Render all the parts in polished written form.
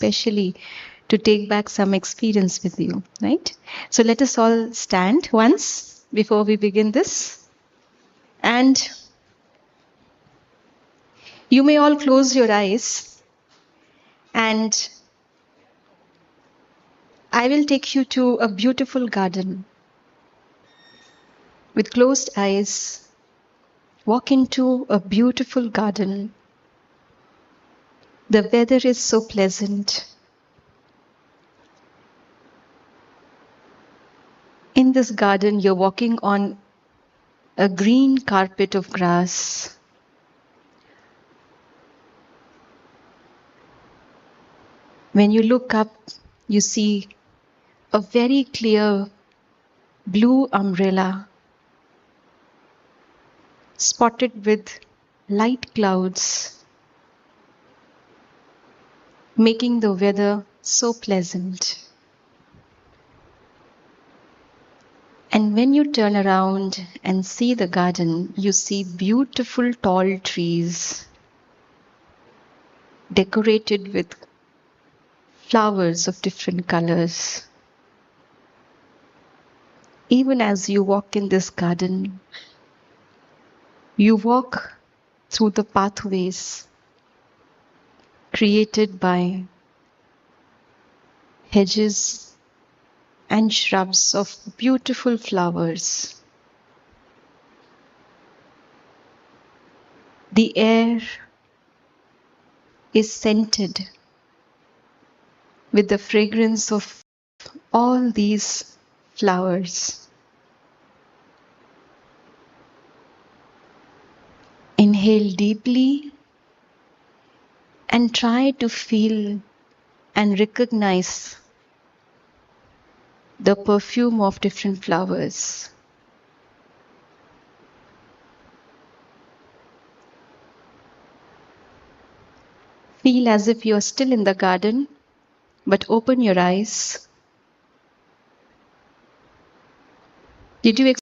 especially to take back some experience with you, right? So let us all stand once before we begin this. And you may all close your eyes, and I will take you to a beautiful garden. With closed eyes, walk into a beautiful garden. The weather is so pleasant. In this garden, you're walking on a green carpet of grass. When you look up, you see a very clear blue umbrella spotted with light clouds, making the weather so pleasant. And when you turn around and see the garden, you see beautiful tall trees decorated with flowers of different colors. Even as you walk in this garden, you walk through the pathways created by hedges and shrubs of beautiful flowers. The air is scented with the fragrance of all these flowers. Inhale deeply and try to feel and recognize the perfume of different flowers. Feel as if you are still in the garden, but open your eyes. Did you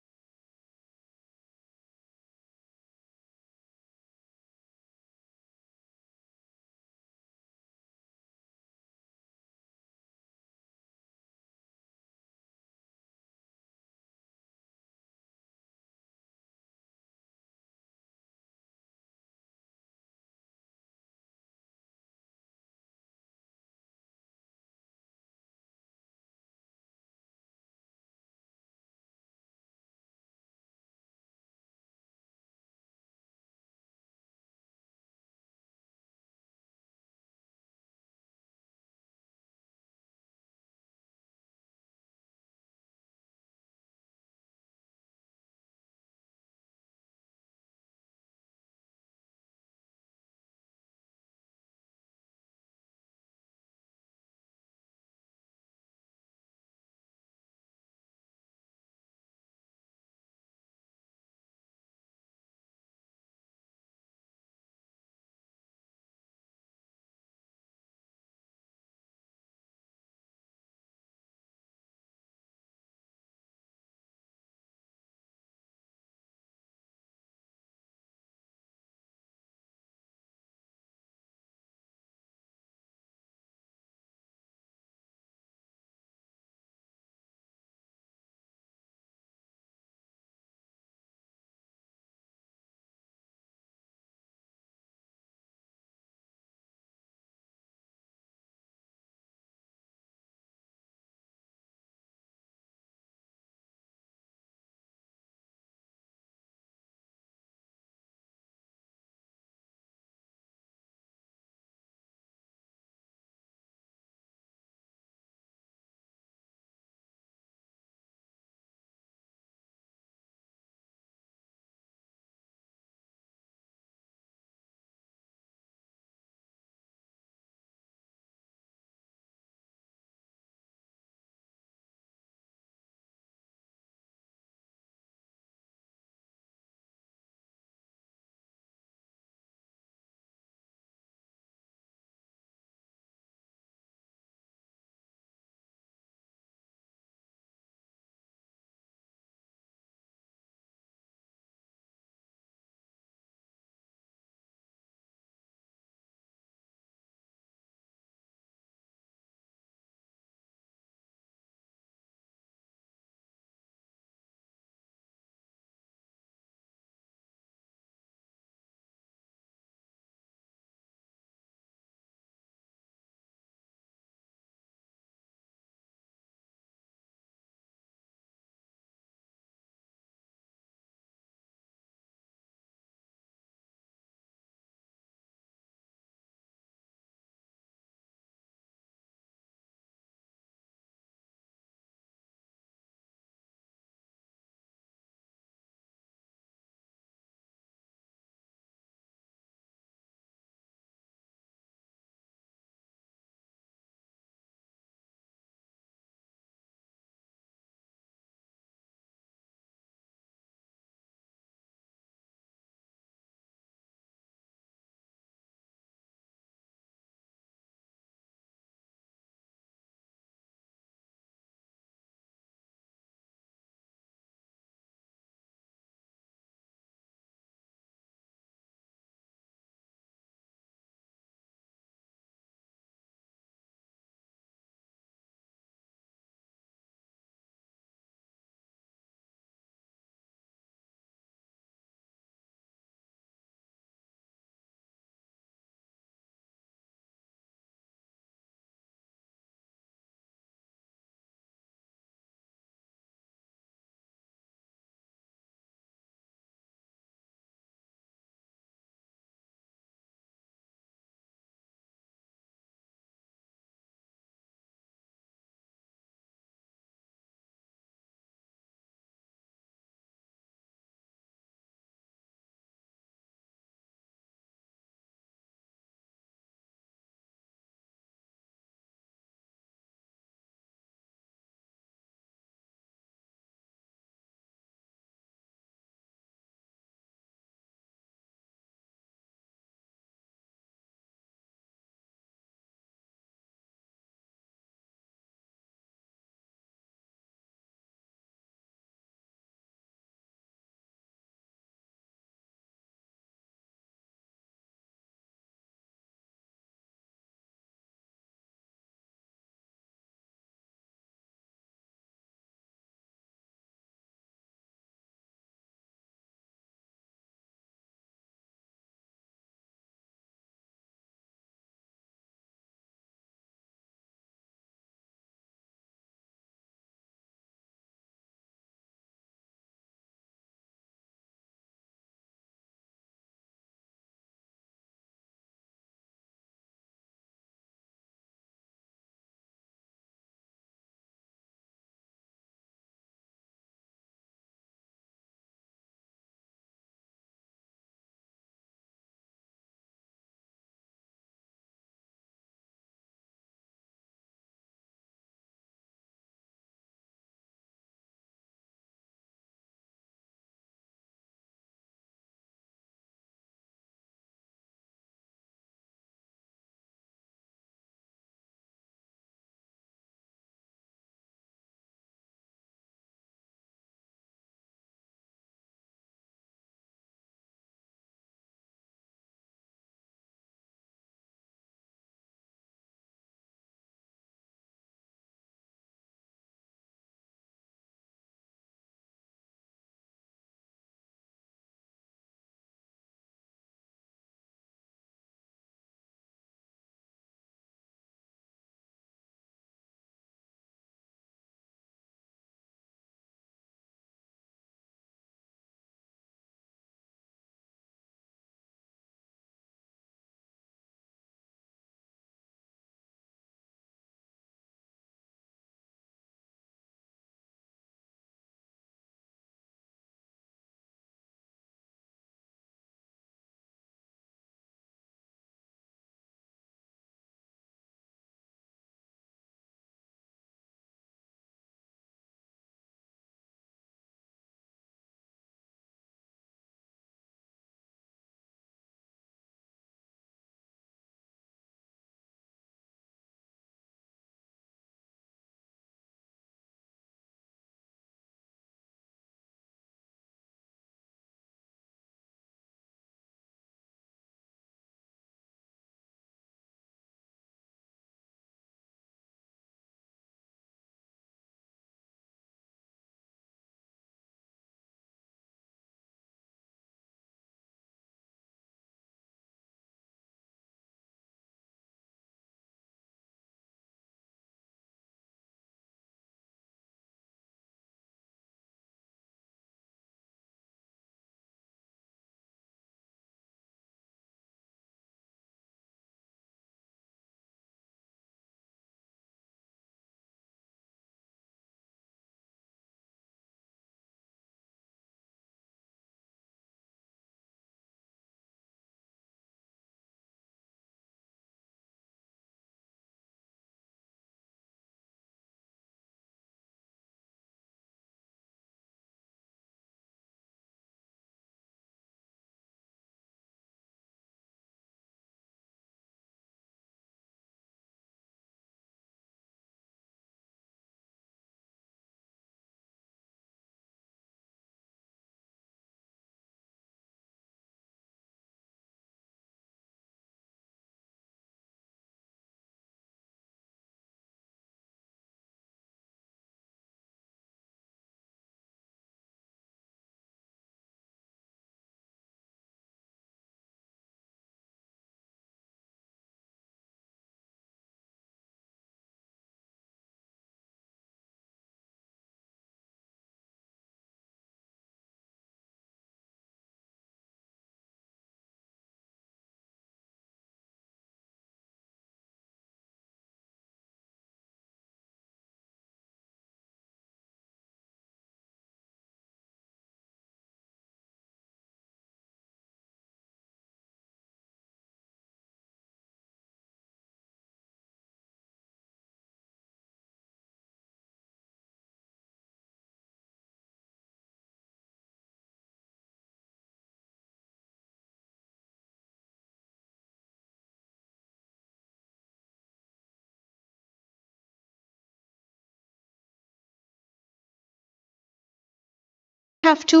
have to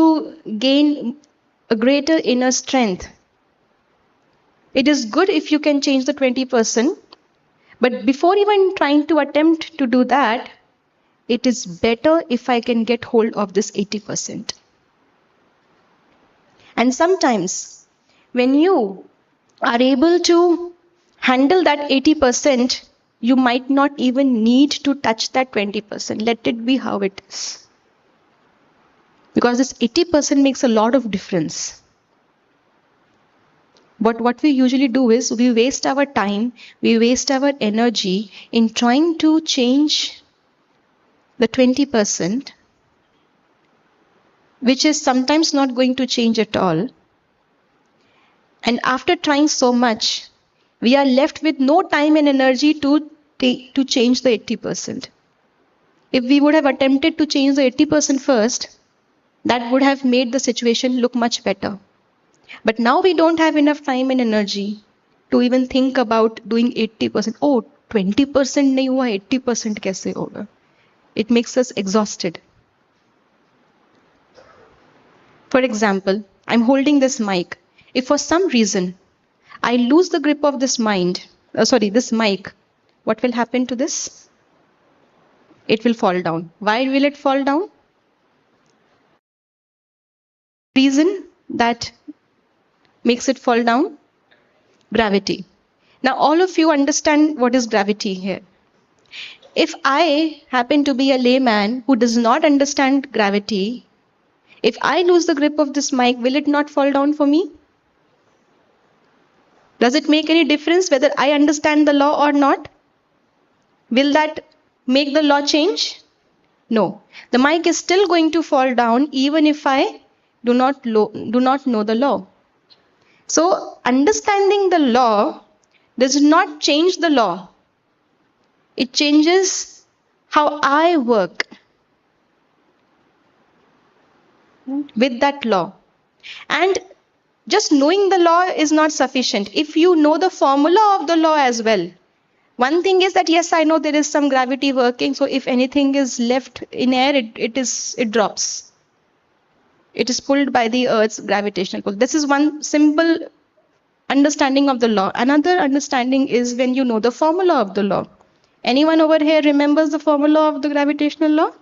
gain a greater inner strength. It is good if you can change the 20%, but before even trying to attempt to do that, it is better if I can get hold of this 80%. And sometimes when you are able to handle that 80%, you might not even need to touch that 20%. Let it be how it is. Because this 80% makes a lot of difference. But what we usually do is we waste our time, we waste our energy in trying to change the 20%, which is sometimes not going to change at all. And after trying so much, we are left with no time and energy to change the 80%. If we would have attempted to change the 80% first, that would have made the situation look much better. But now we don't have enough time and energy to even think about doing 80%. Oh, 20% nahi hua, 80% kaise hoga? It makes us exhausted. For example, I'm holding this mic. If for some reason I lose the grip of this this mic, what will happen to this? It will fall down. Why will it fall down? Reason that makes it fall down? Gravity. Now all of you understand what is gravity here. If I happen to be a layman who does not understand gravity, if I lose the grip of this mic, will it not fall down for me? Does it make any difference whether I understand the law or not? Will that make the law change? No. The mic is still going to fall down even if I do not know the law. So understanding the law does not change the law. It changes how I work with that law. And just knowing the law is not sufficient. If you know the formula of the law as well, one thing is that yes, I know there is some gravity working, so if anything is left in air, it drops. It is pulled by the Earth's gravitational pull. This is one simple understanding of the law. Another understanding is when you know the formula of the law. Anyone over here remembers the formula of the gravitational law?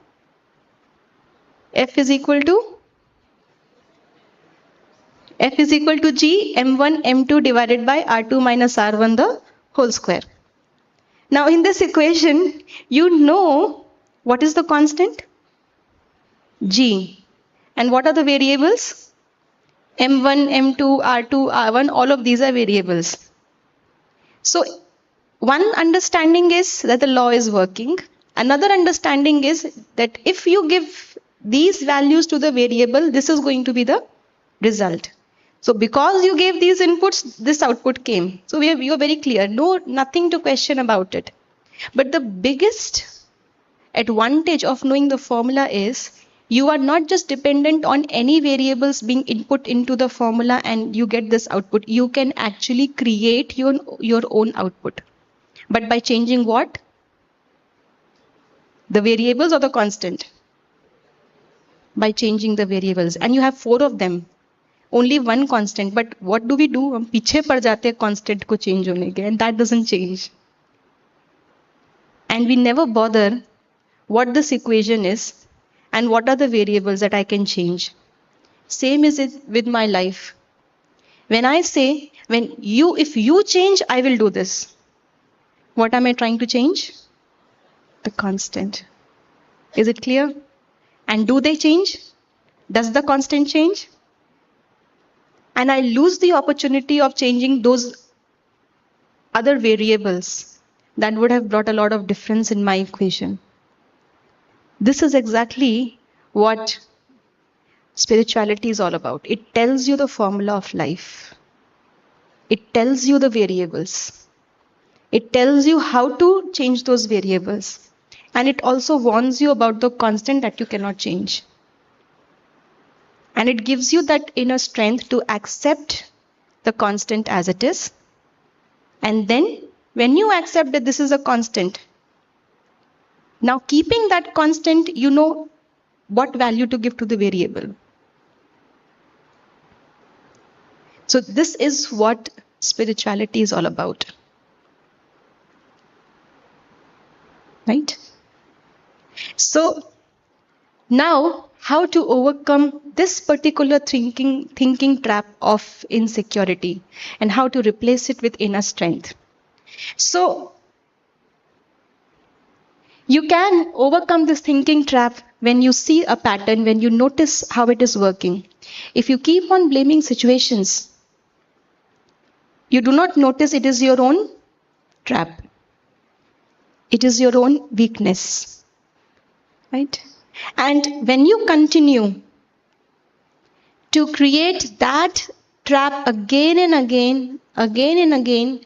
F is equal to G m1 m2 divided by r2 minus r1 the whole square. Now in this equation, you know what is the constant? G. And what are the variables? m1, m2, r2, r1, all of these are variables. So one understanding is that the law is working. Another understanding is that if you give these values to the variable, this is going to be the result. So because you gave these inputs, this output came. So we are very clear. Nothing to question about it. But the biggest advantage of knowing the formula is you are not just dependent on any variables being input into the formula and you get this output. You can actually create your own output. But by changing what? The variables or the constant? By changing the variables. And you have 4 of them. Only one constant. But what do? हम पीछे पड़ जाते हैं constant को change होने के, and that doesn't change. And we never bother what this equation is and what are the variables that I can change. Same is it with my life. When I say, if you change, I will do this. What am I trying to change? The constant. Is it clear? And do they change? Does the constant change? And I lose the opportunity of changing those other variables that would have brought a lot of difference in my equation. This is exactly what spirituality is all about. It tells you the formula of life. It tells you the variables. It tells you how to change those variables. And it also warns you about the constant that you cannot change. And it gives you that inner strength to accept the constant as it is. And then when you accept that this is a constant, now keeping that constant, you know what value to give to the variable. So this is what spirituality is all about. Right? So now, how to overcome this particular thinking trap of insecurity and how to replace it with inner strength. So you can overcome this thinking trap when you see a pattern, when you notice how it is working. If you keep on blaming situations, you do not notice it is your own trap. It is your own weakness. Right? And when you continue to create that trap again and again,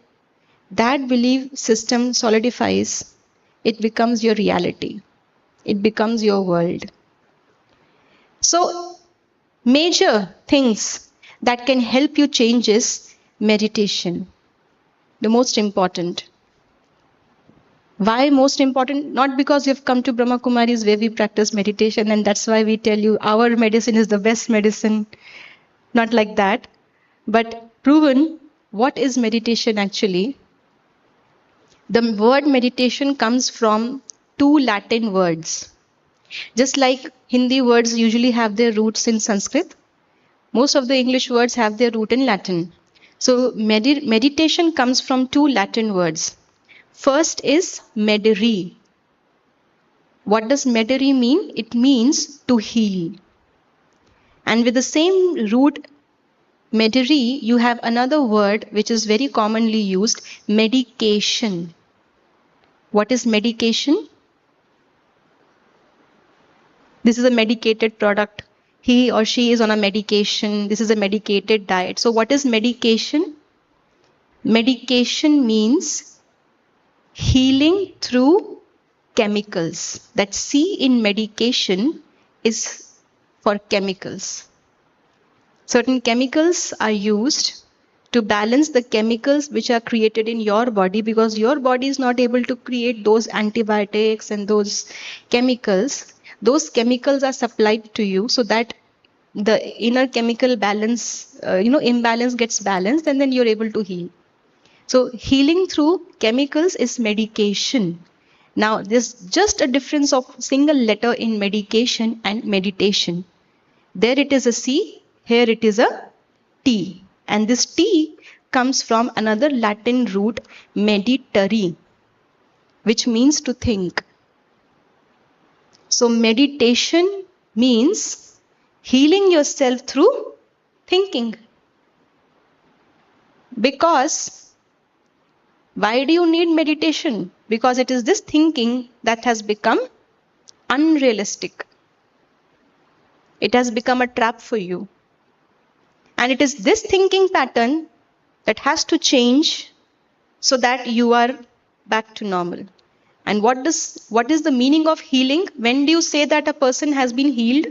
that belief system solidifies. It becomes your reality. It becomes your world. So, major things that can help you change is meditation. The most important. Why most important? Not because you've come to Brahma Kumaris where we practice meditation and that's why we tell you our medicine is the best medicine. Not like that. But proven, what is meditation actually? The word meditation comes from two Latin words. Just like Hindi words usually have their roots in Sanskrit, most of the English words have their root in Latin. So meditation comes from two Latin words. First is medere. What does medere mean? It means to heal. And with the same root medere, you have another word which is very commonly used, medication. What is medication? This is a medicated product. He or she is on a medication. This is a medicated diet. So what is medication? Medication means healing through chemicals. That C in medication is for chemicals. Certain chemicals are used to balance the chemicals which are created in your body because your body is not able to create those antibiotics and those chemicals. Those chemicals are supplied to you so that the inner chemical balance, imbalance gets balanced and then you're able to heal. So healing through chemicals is medication. Now there's just a difference of single letter in medication and meditation. There it is a C, here it is a T. And this T comes from another Latin root, meditare, which means to think. So meditation means healing yourself through thinking. Because why do you need meditation? Because it is this thinking that has become unrealistic. It has become a trap for you. And it is this thinking pattern that has to change so that you are back to normal. And what is the meaning of healing? When do you say that a person has been healed?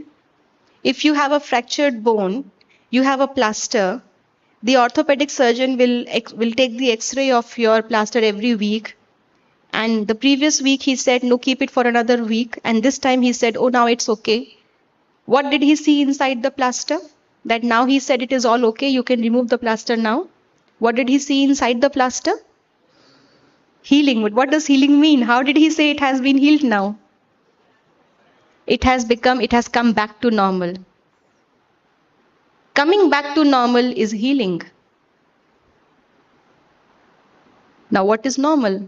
If you have a fractured bone, you have a plaster, the orthopedic surgeon will take the x-ray of your plaster every week. And the previous week he said, no, keep it for another week. And this time he said, oh, now it's okay. What did he see inside the plaster? That now he said it is all okay, you can remove the plaster now. What did he see inside the plaster? Healing. But what does healing mean? How did he say it has been healed now? It has come back to normal. Coming back to normal is healing. Now what is normal?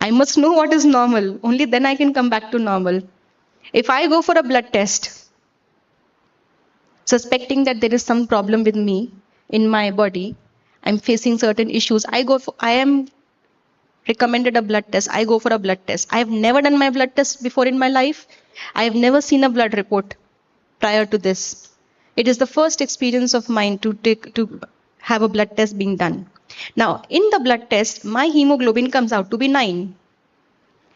I must know what is normal. Only then I can come back to normal. If I go for a blood test, suspecting that there is some problem with me in my body, I'm facing certain issues, I am recommended a blood test. I go for a blood test. I have never done my blood test before in my life. I have never seen a blood report prior to this. It is the first experience of mine to have a blood test being done. Now, in the blood test, my hemoglobin comes out to be 9.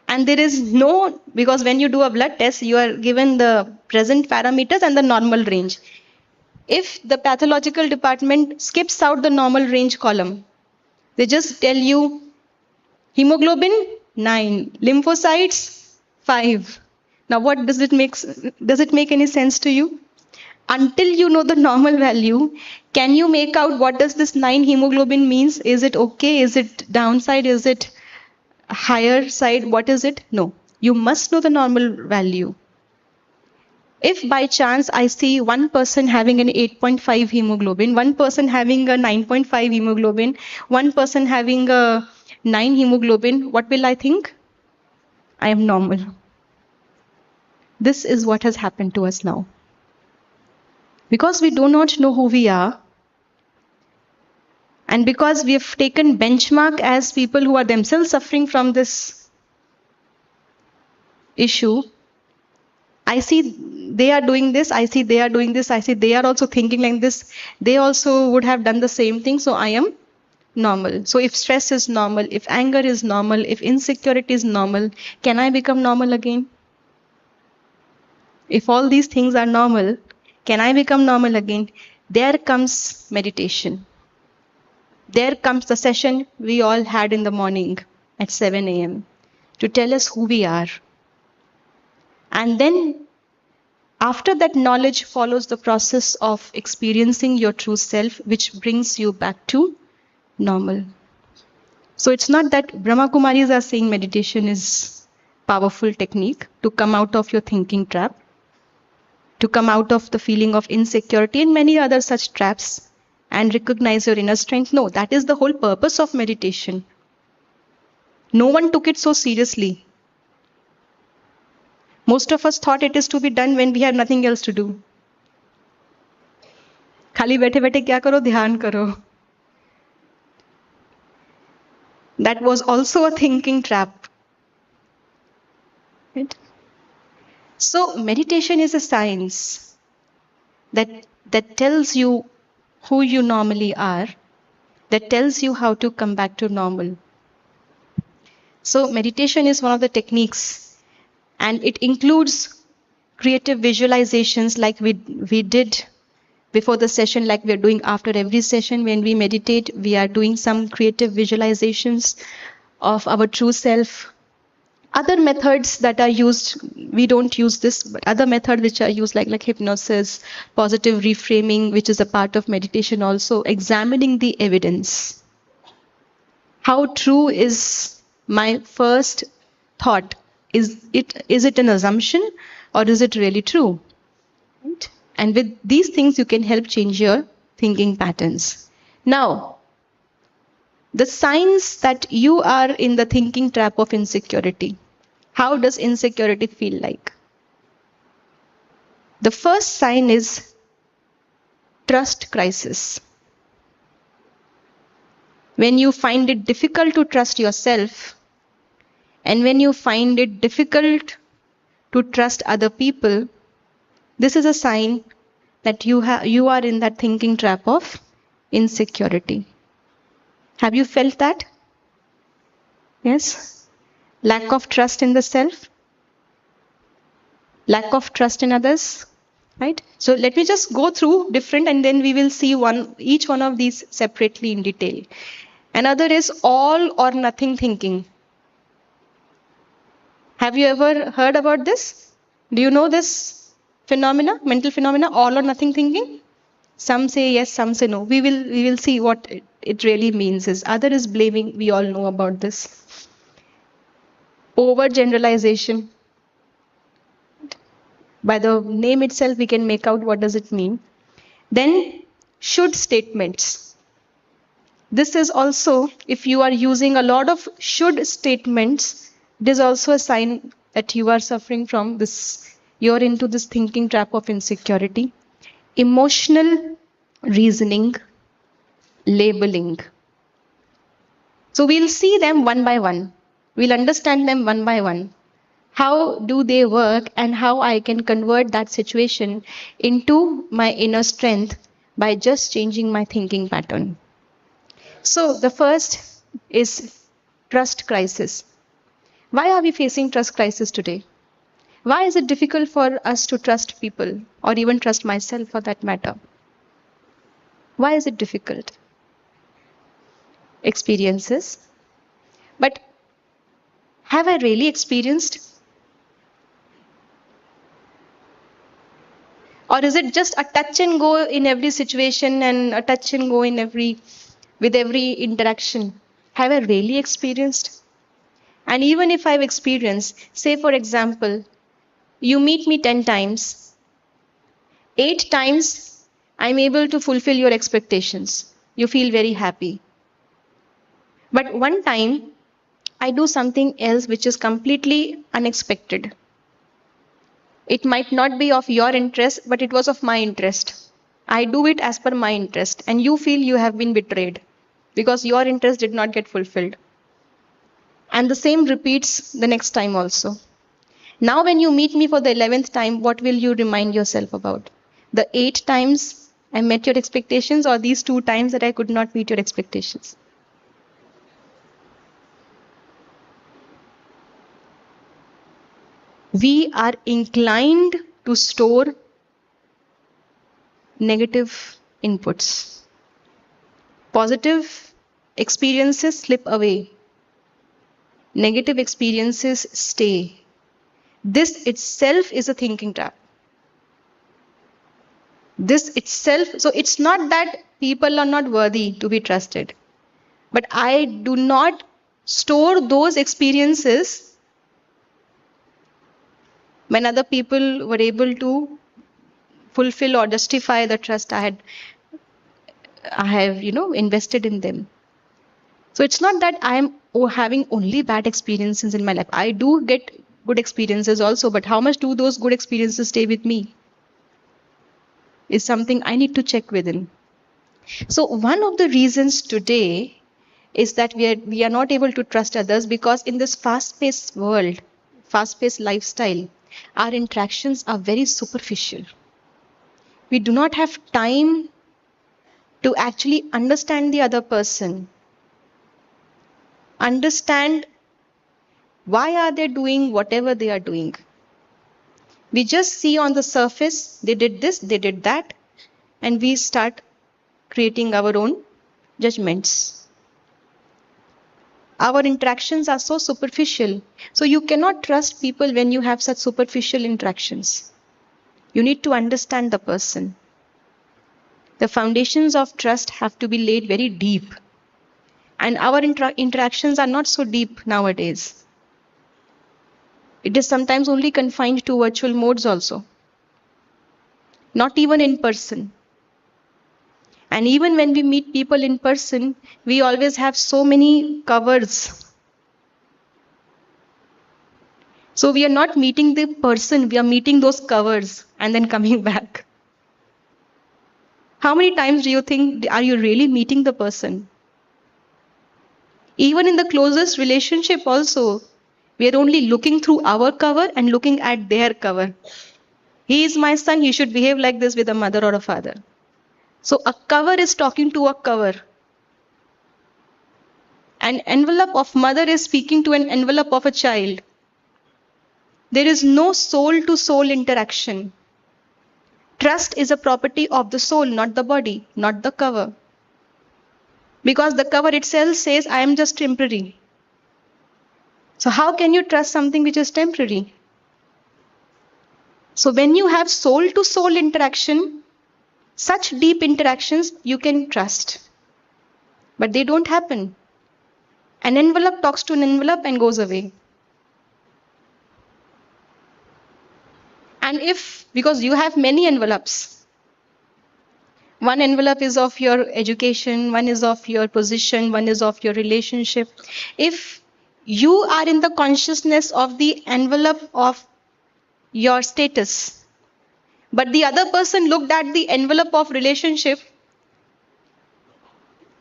And there is no, because when you do a blood test, you are given the present parameters and the normal range. If the pathological department skips out the normal range column, they just tell you hemoglobin 9, lymphocytes 5. Now what does it make any sense to you? Until you know the normal value, can you make out what does this 9 hemoglobin means? Is it okay? Is it downside? Is it higher side? What is it? No. You must know the normal value. If by chance I see one person having an 8.5 hemoglobin, one person having a 9.5 hemoglobin, one person having a 9 hemoglobin, what will I think? I am normal. This is what has happened to us now. Because we do not know who we are, and because we have taken benchmark as people who are themselves suffering from this issue, I see they are doing this, I see they are doing this, I see they are also thinking like this, they also would have done the same thing, so I am normal. So if stress is normal, if anger is normal, if insecurity is normal, can I become normal again? If all these things are normal, can I become normal again? There comes meditation. There comes the session we all had in the morning at 7 a.m. to tell us who we are. And then after that knowledge follows the process of experiencing your true self, which brings you back to normal. So it's not that brahmakumaris are saying meditation is powerful technique to come out of your thinking trap, to come out of the feeling of insecurity and many other such traps and recognize your inner strength. No, that is the whole purpose of meditation. No one took it so seriously. Most of us thought it is to be done when we have nothing else to do. खाली बैठे बैठे क्या करो, ध्यान करो. That was also a thinking trap. Right? So meditation is a science that tells you who you normally are, that tells you how to come back to normal. So meditation is one of the techniques, and it includes creative visualizations like we did before the session, like we're doing after every session. When we meditate, we are doing some creative visualizations of our true self. Other methods that are used, we don't use this, but other methods which are used like hypnosis, positive reframing, which is a part of meditation also, examining the evidence. How true is my first thought? Is it an assumption or is it really true? Right? And with these things, you can help change your thinking patterns. Now, the signs that you are in the thinking trap of insecurity. How does insecurity feel like? The first sign is trust crisis. When you find it difficult to trust yourself, and when you find it difficult to trust other people, this is a sign that you are in that thinking trap of insecurity. Have you felt that? Yes? Lack of trust in the self? Lack of trust in others? Right? So let me just go through different and then we will see each one of these separately in detail. Another is all or nothing thinking. Have you ever heard about this? Do you know this phenomena, mental phenomena, all or nothing thinking? Some say yes, some say no. We will see what it really means is. Other is blaming. We all know about this. Overgeneralization. By the name itself, we can make out what does it mean. Then should statements. This is also, if you are using a lot of should statements, it is also a sign that you are suffering from this. You're into this thinking trap of insecurity. Emotional reasoning, labeling. So we'll see them one by one. We'll understand them one by one. How do they work and how I can convert that situation into my inner strength by just changing my thinking pattern. So the first is trust crisis. Why are we facing trust crisis today? Why is it difficult for us to trust people or even trust myself for that matter? Why is it difficult? Experiences. But have I really experienced? Or is it just a touch and go in every situation and a touch and go in with every interaction? Have I really experienced? And even if I've experienced, say for example, you meet me 10 times, 8 times I'm able to fulfill your expectations. You feel very happy. But one time I do something else which is completely unexpected. It might not be of your interest, but it was of my interest. I do it as per my interest, and you feel you have been betrayed because your interest did not get fulfilled. And the same repeats the next time also. Now, when you meet me for the 11th time, what will you remind yourself about? The 8 times I met your expectations, or these 2 times that I could not meet your expectations? We are inclined to store negative inputs. Positive experiences slip away. Negative experiences stay. This itself is a thinking trap. This itself, so it's not that people are not worthy to be trusted, but I do not store those experiences when other people were able to fulfill or justify the trust I have invested in them. So it's not that I'm having only bad experiences in my life. I do get good experiences also, but how much do those good experiences stay with me is something I need to check within. So one of the reasons today is that we are not able to trust others because in this fast-paced world, fast-paced lifestyle, our interactions are very superficial. We do not have time to actually understand the other person, understand why are they doing whatever they are doing. We just see on the surface, they did this, they did that, and we start creating our own judgments. Our interactions are so superficial. So you cannot trust people when you have such superficial interactions. You need to understand the person. The foundations of trust have to be laid very deep. And our interactions are not so deep nowadays. It is sometimes only confined to virtual modes also. Not even in person. And even when we meet people in person, we always have so many covers. So we are not meeting the person, we are meeting those covers and then coming back. How many times do you think, are you really meeting the person? Even in the closest relationship also, we are only looking through our cover and looking at their cover. He is my son, he should behave like this with a mother or a father. So a cover is talking to a cover. An envelope of mother is speaking to an envelope of a child. There is no soul-to-soul interaction. Trust is a property of the soul, not the body, not the cover. Because the cover itself says, I am just temporary. So how can you trust something which is temporary? So when you have soul-to-soul interaction, such deep interactions you can trust. But they don't happen. An envelope talks to an envelope and goes away. And because you have many envelopes, one envelope is of your education, one is of your position, one is of your relationship. If you are in the consciousness of the envelope of your status, but the other person looked at the envelope of relationship,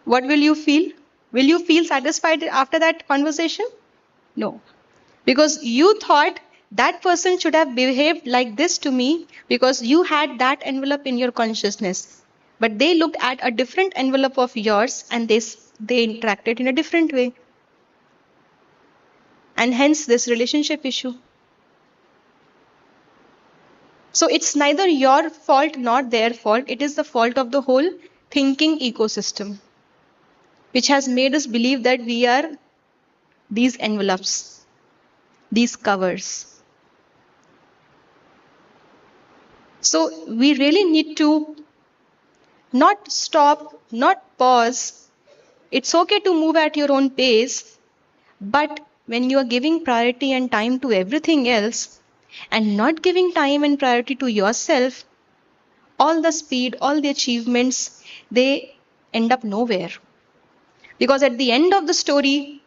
what will you feel? Will you feel satisfied after that conversation? No. Because you thought that person should have behaved like this to me because you had that envelope in your consciousness. But they looked at a different envelope of yours and they interacted in a different way. And hence this relationship issue. So it's neither your fault nor their fault. It is the fault of the whole thinking ecosystem, which has made us believe that we are these envelopes, these covers. So we really need to not stop, not pause. It's okay to move at your own pace, but when you are giving priority and time to everything else and not giving time and priority to yourself, all the speed, all the achievements, they end up nowhere. Because at the end of the story,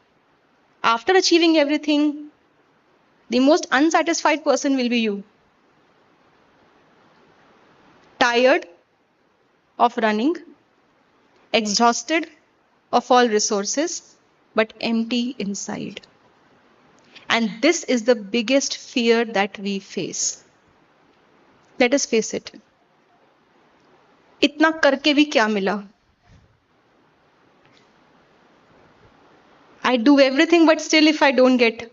after achieving everything, the most unsatisfied person will be you. Tired of running, exhausted of all resources, but empty inside. And this is the biggest fear that we face. Let us face it. इतना करके भी क्या मिला? I do everything, but still if I don't get.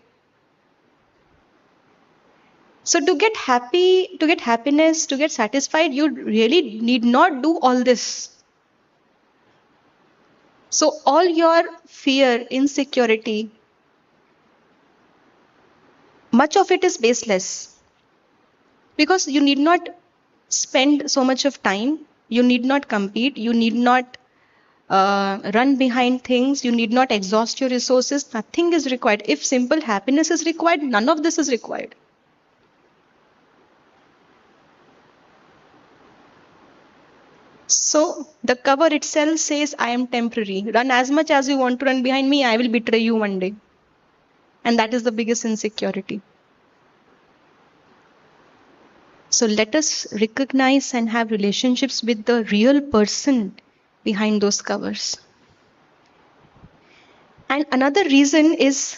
So to get happy, to get happiness, to get satisfied, you really need not do all this. So all your fear, insecurity, much of it is baseless. Because you need not spend so much of time, you need not compete, you need not run behind things, you need not exhaust your resources. Nothing is required. If simple happiness is required, none of this is required. So the cover itself says, I am temporary. Run as much as you want to run behind me, I will betray you one day. And that is the biggest insecurity. So let us recognize and have relationships with the real person behind those covers. And another reason is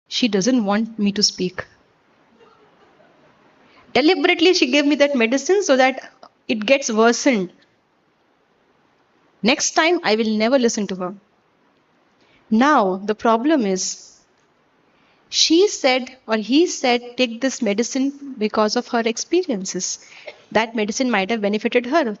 She doesn't want me to speak. Deliberately, she gave me that medicine so that it gets worsened. Next time, I will never listen to her. Now, the problem is, she said or he said, take this medicine because of her experiences. That medicine might have benefited her.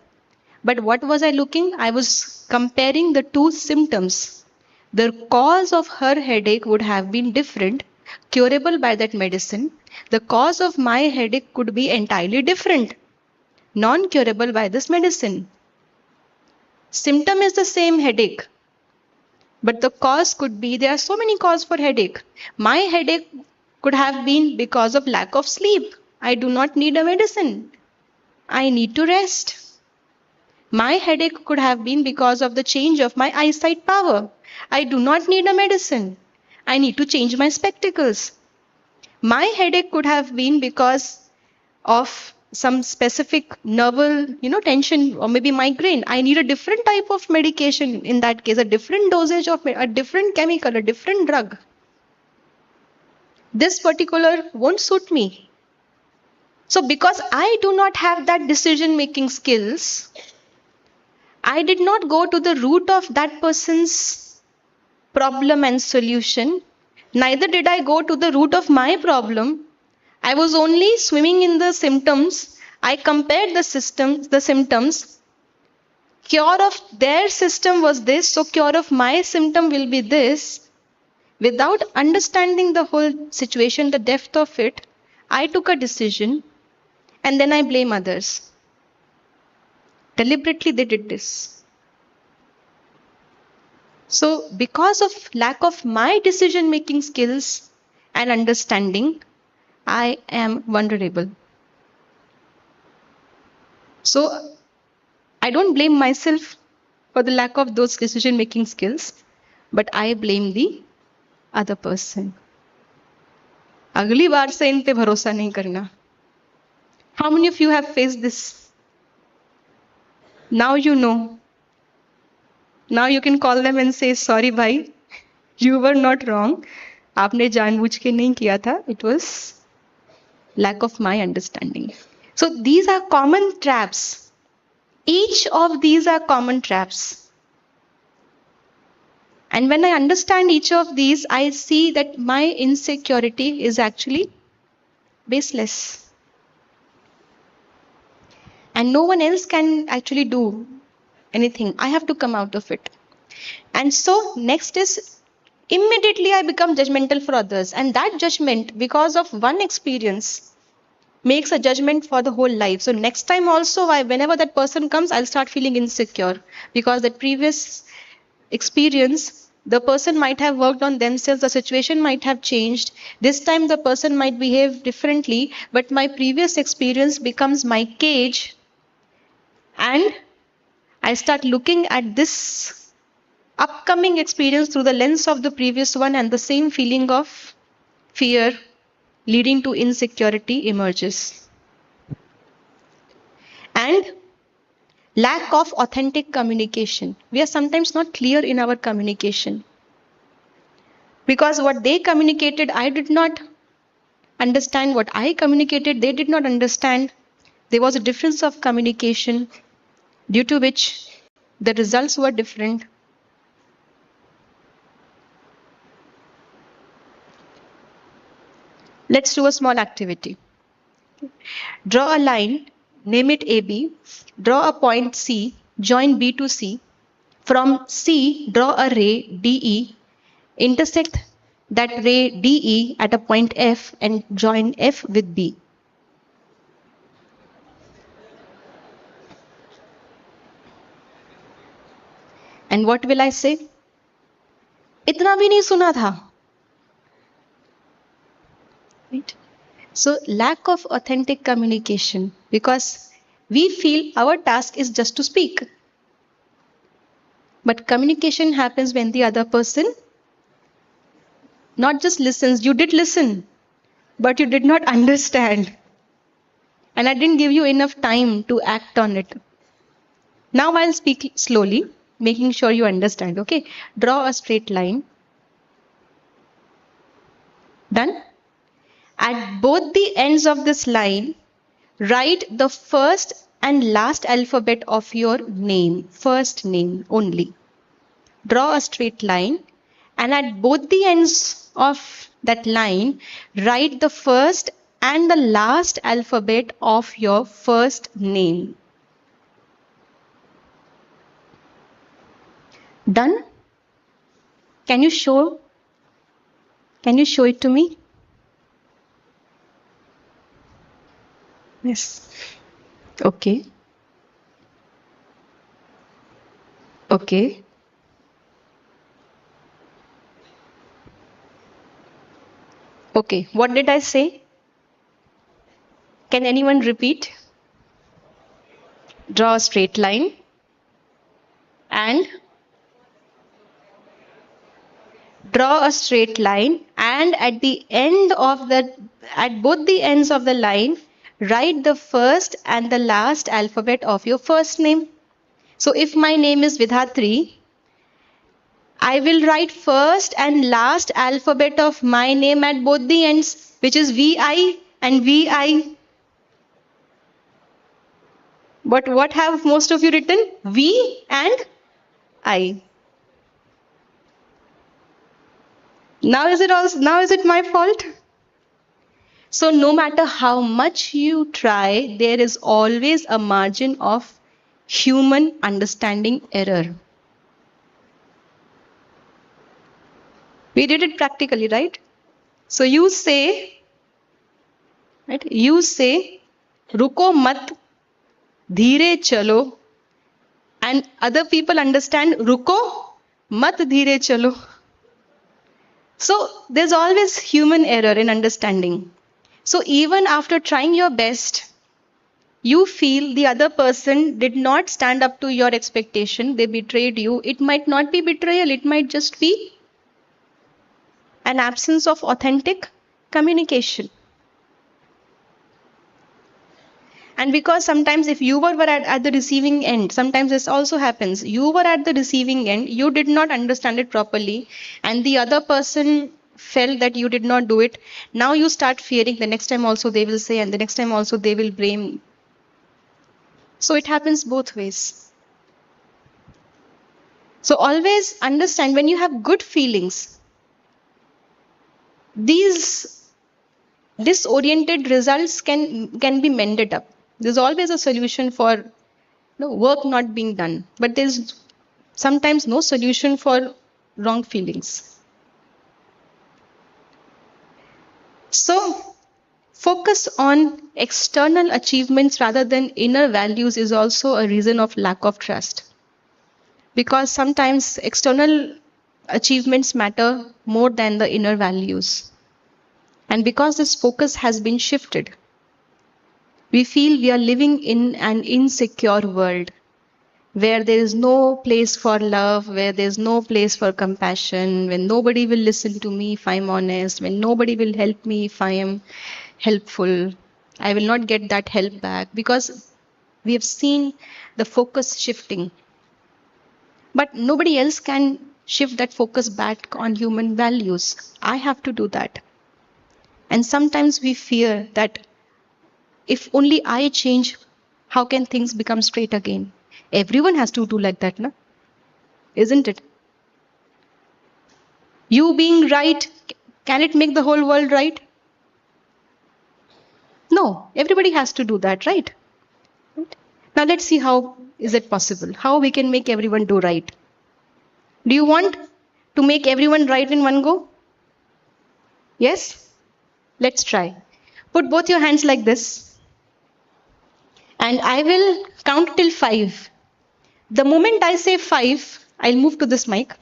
But what was I looking? I was comparing the two symptoms. The cause of her headache would have been different, curable by that medicine. The cause of my headache could be entirely different, non-curable by this medicine. Symptom is the same, headache. But the cause could be, there are so many causes for headache. My headache could have been because of lack of sleep. I do not need a medicine. I need to rest. My headache could have been because of the change of my eyesight power. I do not need a medicine. I need to change my spectacles. My headache could have been because of some specific nerval, tension or maybe migraine. I need a different type of medication in that case, a different dosage of a different chemical, a different drug. This particular won't suit me. So because I do not have that decision making skills, I did not go to the root of that person's problem and solution. Neither did I go to the root of my problem. I was only swimming in the symptoms. I compared the symptoms. Cure of their system was this, so cure of my symptom will be this. Without understanding the whole situation, the depth of it, I took a decision and then I blame others. Deliberately they did this. So because of lack of my decision-making skills and understanding, I am vulnerable. So I don't blame myself for the lack of those decision-making skills, but I blame the other person. अगली बार से इन पे भरोसा नहीं करना. How many of you have faced this? Now you know. Now you can call them and say, sorry bhai, you were not wrong. आपने जानबूझ के नहीं किया था. It was lack of my understanding. So these are common traps. Each of these are common traps. And when I understand each of these, I see that my insecurity is actually baseless. And no one else can actually do anything. I have to come out of it. And so next is, immediately I become judgmental for others. And that judgment, because of one experience, makes a judgment for the whole life. So next time also, whenever that person comes, I'll start feeling insecure. Because that previous experience, the person might have worked on themselves, the situation might have changed. This time the person might behave differently, but my previous experience becomes my cage. And I start looking at this upcoming experience through the lens of the previous one, and the same feeling of fear leading to insecurity emerges. And lack of authentic communication. We are sometimes not clear in our communication. Because what they communicated, I did not understand. What I communicated, they did not understand. There was a difference of communication, due to which the results were different. Let's do a small activity. Draw a line, name it AB, draw a point C, join B to C. From C, draw a ray DE, intersect that ray DE at a point F and join F with B. And what will I say? इतना भी नहीं सुना था. Right? So lack of authentic communication, because we feel our task is just to speak. But communication happens when the other person not just listens. You did listen, but you did not understand. And I didn't give you enough time to act on it. Now I'll speak slowly, making sure you understand. Okay, draw a straight line. Done? At both the ends of this line, write the first and last alphabet of your name, first name only. Draw a straight line, and at both the ends of that line, write the first and the last alphabet of your first name. Done? Can you show it to me? Yes. Okay. Okay. Okay. What did I say? Can anyone repeat? Draw a straight line and at both the ends of the line, write the first and the last alphabet of your first name. So if my name is Vidhatri, I will write first and last alphabet of my name at both the ends, which is VI and VI. But what have most of you written? V and I. Now is it my fault? So no matter how much you try, there is always a margin of human understanding error. We did it practically, right? So you say, ruko mat, dheere chalo, and other people understand ruko mat dheere chalo. So there's always human error in understanding. So even after trying your best, you feel the other person did not stand up to your expectation, they betrayed you. It might not be betrayal, it might just be an absence of authentic communication. And because sometimes if you were at the receiving end, sometimes this also happens. You were at the receiving end, you did not understand it properly, and the other person felt that you did not do it. Now you start fearing the next time also they will say, and the next time also they will blame. So it happens both ways. So always understand, when you have good feelings, these disoriented results can be mended up. There's always a solution for work not being done, but there's sometimes no solution for wrong feelings. So focus on external achievements rather than inner values is also a reason of lack of trust. Because sometimes external achievements matter more than the inner values. And because this focus has been shifted, we feel we are living in an insecure world where there is no place for love, where there is no place for compassion, when nobody will listen to me if I'm honest, when nobody will help me if I am helpful. I will not get that help back because we have seen the focus shifting. But nobody else can shift that focus back on human values. I have to do that. And sometimes we fear that if only I change, how can things become straight again? Everyone has to do like that, no? Isn't it? You being right, can it make the whole world right? No, everybody has to do that, right? Now let's see how is it possible, how we can make everyone do right. Do you want to make everyone right in one go? Yes? Let's try. Put both your hands like this. And I will count till 5. The moment I say 5, I'll move to this mic.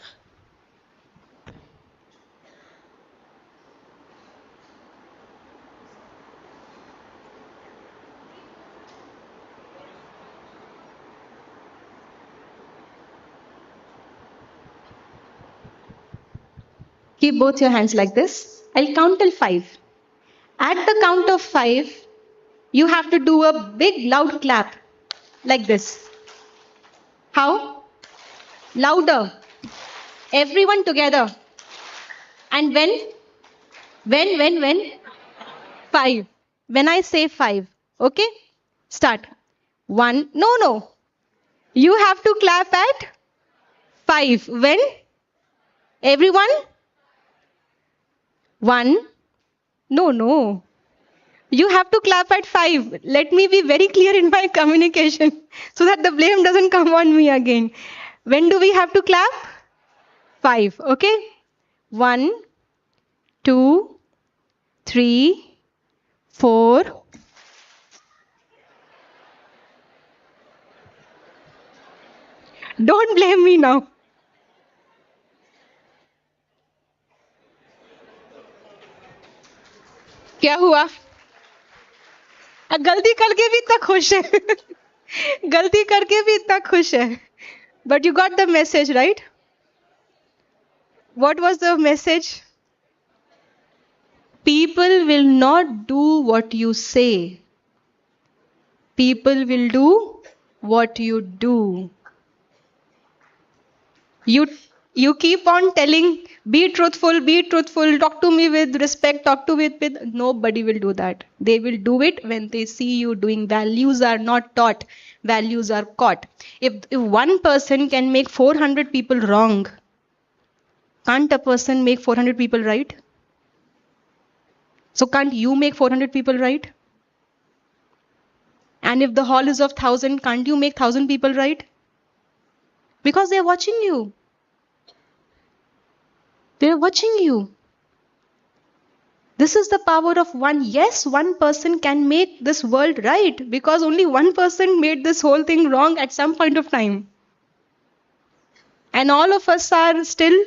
Keep both your hands like this. I'll count till 5. At the count of 5, you have to do a big loud clap like this. How? Louder. Everyone together. And when When? 5. When I say 5. Okay? Start. 1. No. You have to clap at 5. When? Everyone? 1. No. You have to clap at 5. Let me be very clear in my communication so that the blame doesn't come on me again. When do we have to clap? 5. Okay? 1, 2, 3, 4. Don't blame me now. क्या हुआ? गलती करके भी इतना खुश है. गलती करके भी इतना खुश है. But you got the message, right? What was the message? People will not do what you say. People will do what you do. You keep on telling, be truthful, talk to me with respect, talk to me with. Nobody will do that. They will do it when they see you doing. Values are not taught, values are caught. If one person can make 400 people wrong, can't a person make 400 people right? So can't you make 400 people right? And if the hall is of 1,000, can't you make 1,000 people right? Because they're watching you. They're watching you. This is the power of one. Yes, one person can make this world right because only one person made this whole thing wrong at some point of time. And all of us are still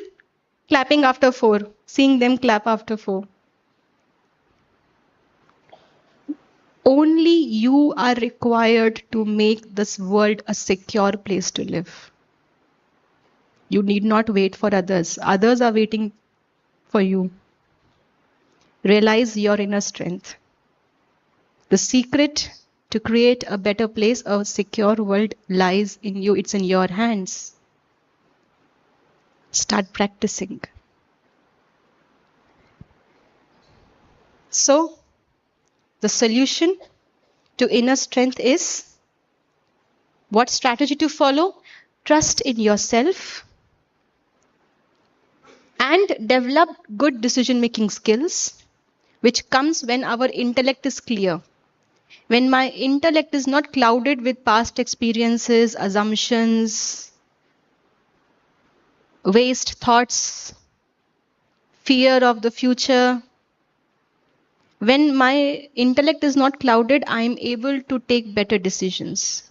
clapping after 4, seeing them clap after 4. Only you are required to make this world a secure place to live. You need not wait for others. Others are waiting for you. Realize your inner strength. The secret to create a better place, a secure world, lies in you. It's in your hands. Start practicing. So, the solution to inner strength is what strategy to follow? Trust in yourself and develop good decision-making skills, which comes when our intellect is clear. When my intellect is not clouded with past experiences, assumptions, waste thoughts, fear of the future. When my intellect is not clouded, I am able to take better decisions.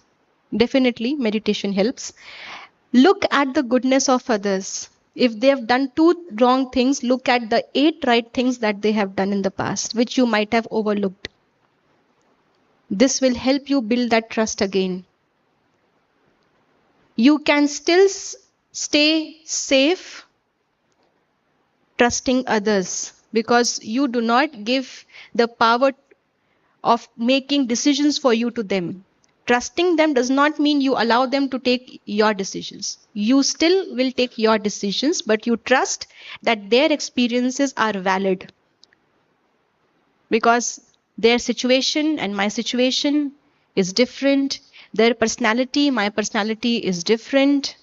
Definitely, meditation helps. Look at the goodness of others. If they have done 2 wrong things, look at the 8 right things that they have done in the past, which you might have overlooked. This will help you build that trust again. You can still stay safe trusting others because you do not give the power of making decisions for you to them. Trusting them does not mean you allow them to take your decisions. You still will take your decisions, but you trust that their experiences are valid. Because their situation and my situation is different. Their personality, my personality is different.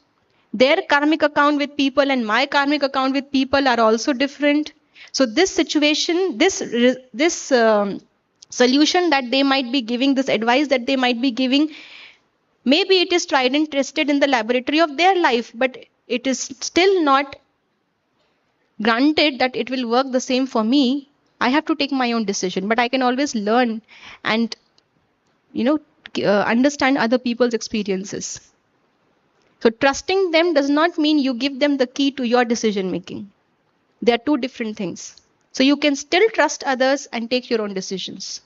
Their karmic account with people and my karmic account with people are also different. So this situation, this solution that they might be giving, this advice that they might be giving, maybe it is tried and tested in the laboratory of their life, but it is still not granted that it will work the same for me. I have to take my own decision, but I can always learn and understand other people's experiences. So trusting them does not mean you give them the key to your decision making. They are 2 different things. So you can still trust others and take your own decisions.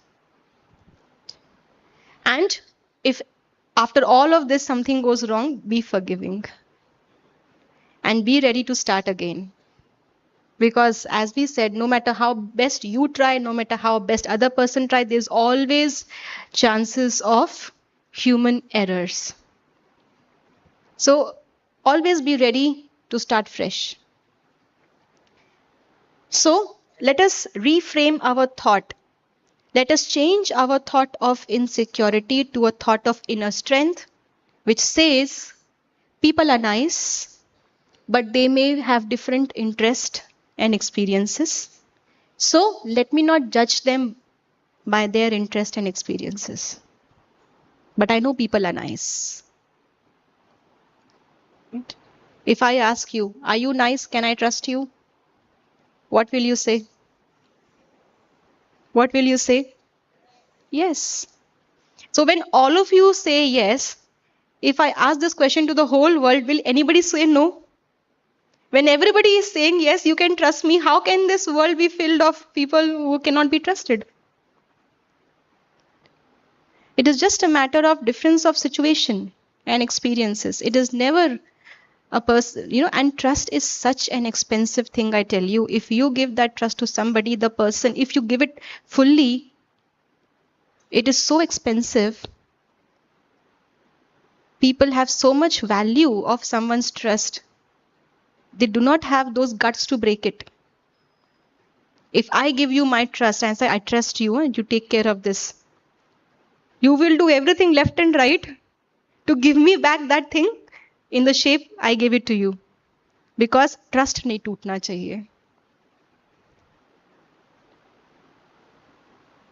And if after all of this something goes wrong, be forgiving. And be ready to start again. Because as we said, no matter how best you try, no matter how best other person try, there's always chances of human errors. So always be ready to start fresh. So let us reframe our thought. Let us change our thought of insecurity to a thought of inner strength, which says people are nice, but they may have different interests and experiences. So let me not judge them by their interest and experiences. But I know people are nice. If I ask you, are you nice? Can I trust you? What will you say? What will you say? Yes. So when all of you say yes, if I ask this question to the whole world, will anybody say no? When everybody is saying yes, you can trust me, how can this world be filled of people who cannot be trusted? It is just a matter of difference of situation and experiences. It is never a person, and trust is such an expensive thing, I tell you. If you give that trust to somebody, the person, if you give it fully, it is so expensive. People have so much value of someone's trust. They do not have those guts to break it. If I give you my trust and say, I trust you and you take care of this, you will do everything left and right to give me back that thing in the shape I gave it to you. Because trust nahi tootna chahiye.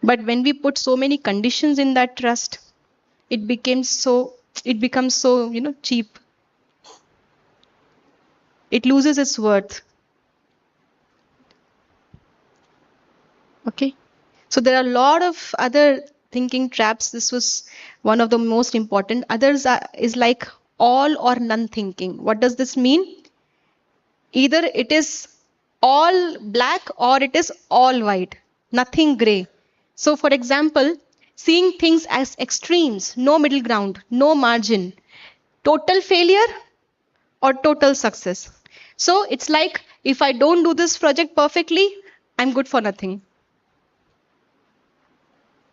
But when we put so many conditions in that trust, it becomes so, cheap. It loses its worth. Okay. So there are a lot of other thinking traps. This was one of the most important. Others is like all or none thinking. What does this mean? Either it is all black or it is all white, nothing gray. So for example, seeing things as extremes, no middle ground, no margin, total failure or total success. So it's like, if I don't do this project perfectly, I'm good for nothing.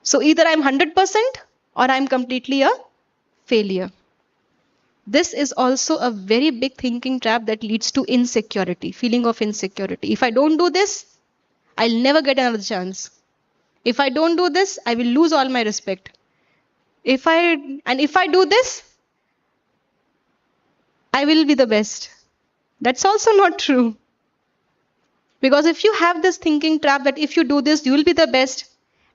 So either I'm 100% or I'm completely a failure. This is also a very big thinking trap that leads to insecurity, feeling of insecurity. If I don't do this, I'll never get another chance. If I don't do this, I will lose all my respect. If I do this, I will be the best. That's also not true. Because if you have this thinking trap that if you do this, you will be the best,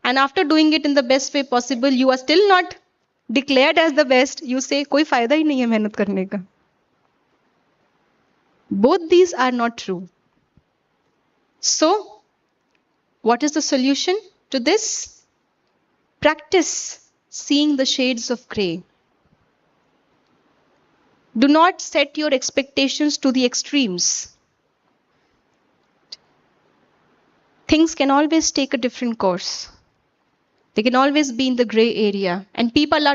and after doing it in the best way possible, you are still not declared as the best, you say, koi fayda hi nahi hai mehnat karne ka. Both these are not true. So, what is the solution to this? Practice seeing the shades of gray. Do not set your expectations to the extremes. Things can always take a different course. They can always be in the gray area. And people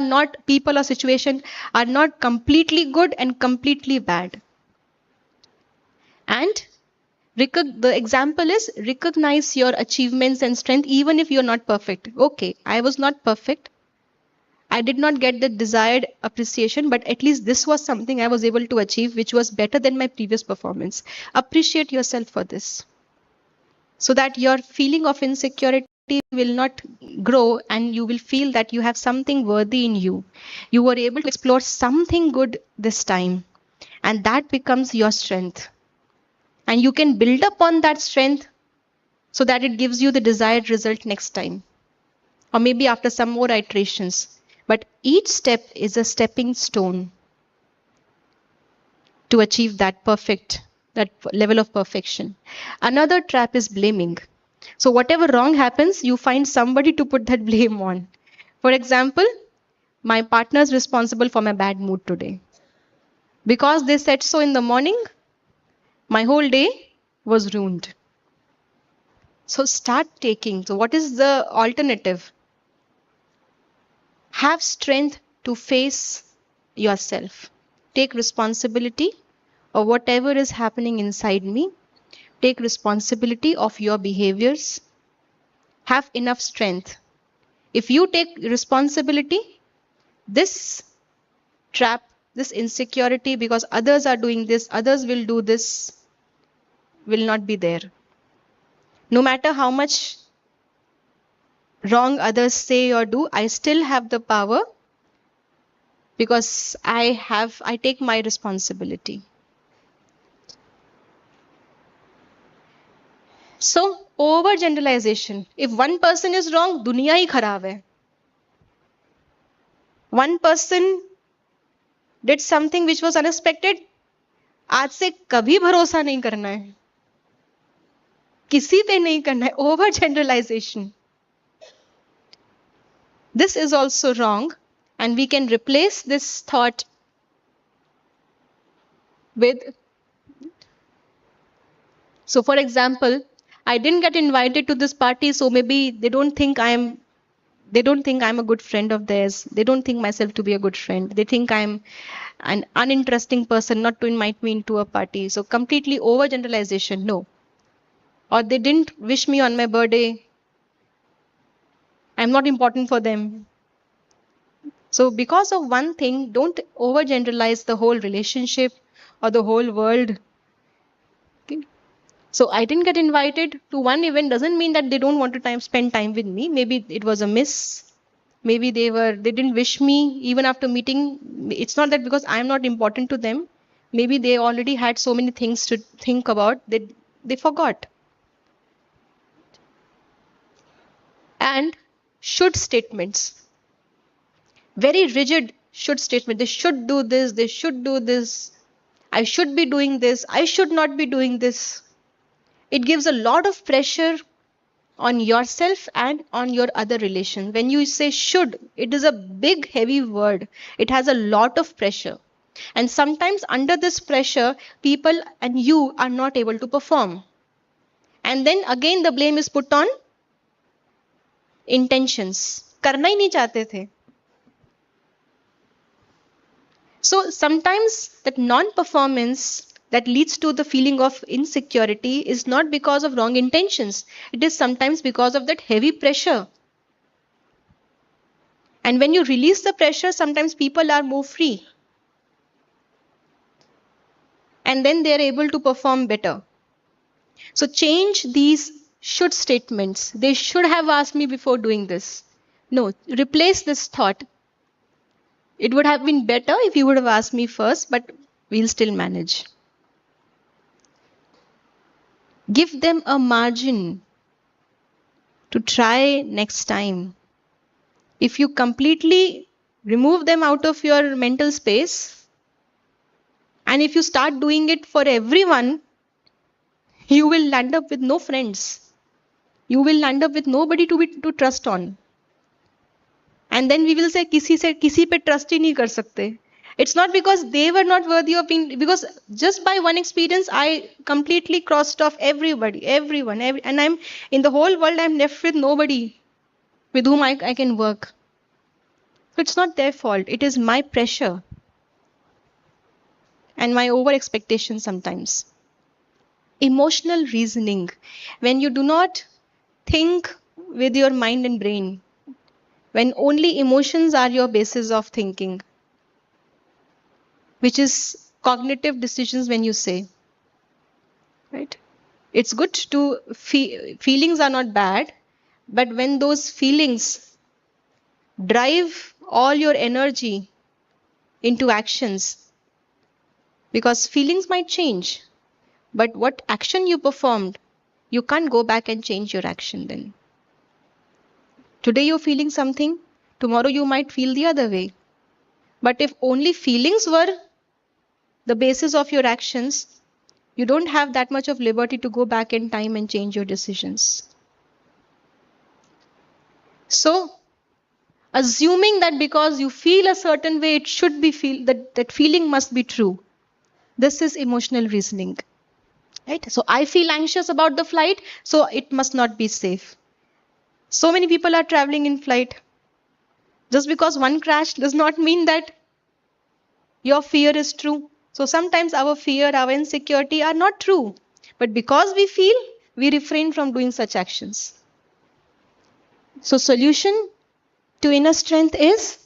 or situation are not completely good and completely bad. And the example is, recognize your achievements and strength even if you're not perfect. Okay, I was not perfect. I did not get the desired appreciation, but at least this was something I was able to achieve, which was better than my previous performance. Appreciate yourself for this, so that your feeling of insecurity will not grow and you will feel that you have something worthy in you. You were able to explore something good this time, and that becomes your strength. And you can build upon that strength so that it gives you the desired result next time, or maybe after some more iterations. But each step is a stepping stone to achieve that level of perfection. Another trap is blaming. So whatever wrong happens, you find somebody to put that blame on. For example, my partner is responsible for my bad mood today. Because they said so in the morning, my whole day was ruined. So what is the alternative? Have strength to face yourself. Take responsibility of whatever is happening inside me. Take responsibility of your behaviors. Have enough strength. If you take responsibility, this trap, this insecurity because others are doing this, others will do this, will not be there. No matter how much wrong others say or do, I still have the power because I take my responsibility. So, overgeneralization. If one person is wrong, दुनिया ही खराब है. One person did something which was unexpected, आज से कभी भरोसा नहीं करना है. किसी पे नहीं करना है. Overgeneralization. This is also wrong, and we can replace this thought with. So, for example, I didn't get invited to this party, so maybe they don't think I'm a good friend of theirs. They don't think myself to be a good friend. They think I'm an uninteresting person not to invite me into a party. So completely overgeneralization, no. Or they didn't wish me on my birthday. I'm not important for them. So because of one thing, don't overgeneralize the whole relationship or the whole world. Okay. So I didn't get invited to one event doesn't mean that they don't want to spend time with me. Maybe it was a miss. Maybe they didn't wish me even after meeting. It's not that because I'm not important to them. Maybe they already had so many things to think about that they forgot. And should statements, very rigid should statement. They should do this, they should do this, I should be doing this, I should not be doing this. It gives a lot of pressure on yourself and on your other relations. When you say should, it is a big, heavy word. It has a lot of pressure. And sometimes under this pressure, people and you are not able to perform. And then again, the blame is put on intentions. करना ही नहीं चाहते थे. So sometimes that non-performance that leads to the feeling of insecurity is not because of wrong intentions. It is sometimes because of that heavy pressure. And when you release the pressure, sometimes people are more free. And then they are able to perform better. So change these should statements. They should have asked me before doing this. No, replace this thought. It would have been better if you would have asked me first, but we'll still manage. Give them a margin to try next time. If you completely remove them out of your mental space, and if you start doing it for everyone, you will land up with no friends. You will land up with nobody to trust on. And then we will say, किसी पे trust ही नहीं कर सकते. It's not because they were not worthy of being, because just by one experience, I completely crossed off everybody, everyone, and I'm in the whole world, I'm left with nobody with whom I can work. So it's not their fault. It is my pressure and my over expectation sometimes. Emotional reasoning. When you do not think with your mind and brain, when only emotions are your basis of thinking, which is cognitive decisions when you say, right? It's good to feelings are not bad, but when those feelings drive all your energy into actions, because feelings might change, but what action you performed, you can't go back and change your action then. Today you're feeling something, tomorrow you might feel the other way. But if only feelings were the basis of your actions, you don't have that much of liberty to go back in time and change your decisions. So, assuming that because you feel a certain way, it should be that feeling must be true. This is emotional reasoning. Right? So I feel anxious about the flight, so it must not be safe. So many people are traveling in flight. Just because one crash does not mean that your fear is true. So sometimes our fear, our insecurity are not true. But because we feel, we refrain from doing such actions. So solution to inner strength is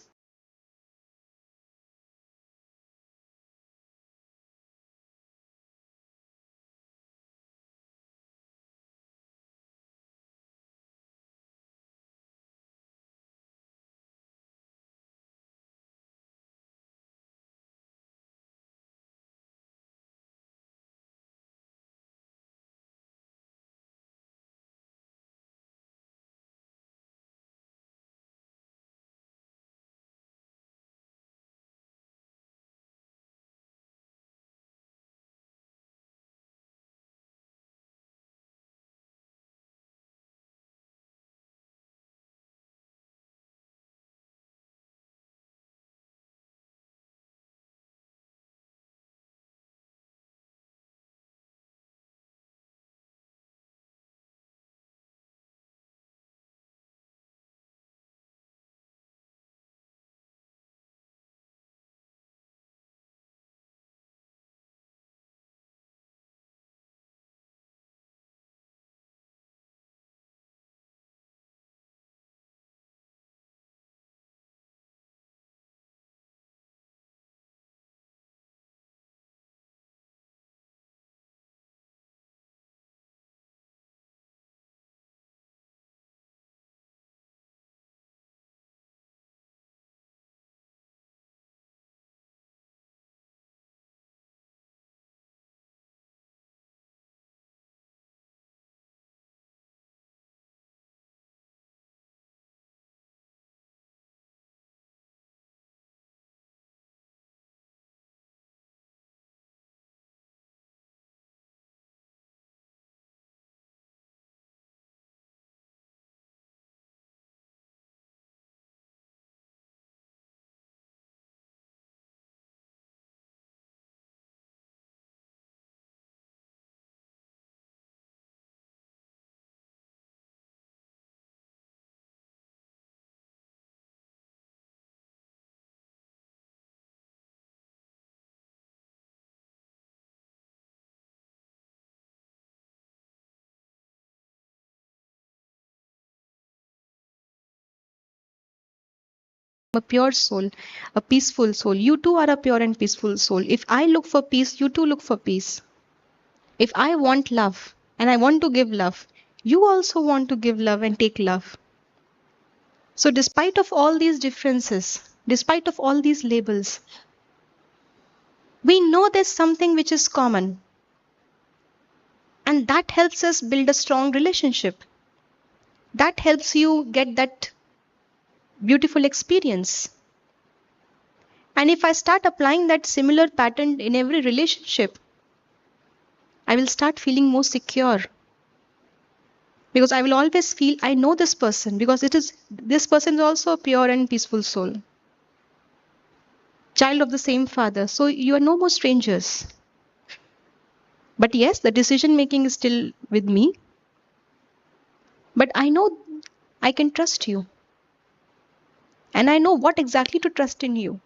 a pure soul, a peaceful soul. You too are a pure and peaceful soul. If I look for peace, you too look for peace. If I want love and I want to give love, you also want to give love and take love. So despite of all these differences, despite of all these labels, we know there's something which is common. And that helps us build a strong relationship. That helps you get that beautiful experience. And if I start applying that similar pattern in every relationship, I will start feeling more secure. Because I will always feel I know this person, because this person is also a pure and peaceful soul. Child of the same father. So you are no more strangers. But yes, the decision making is still with me. But I know I can trust you. And I know what exactly to trust in you.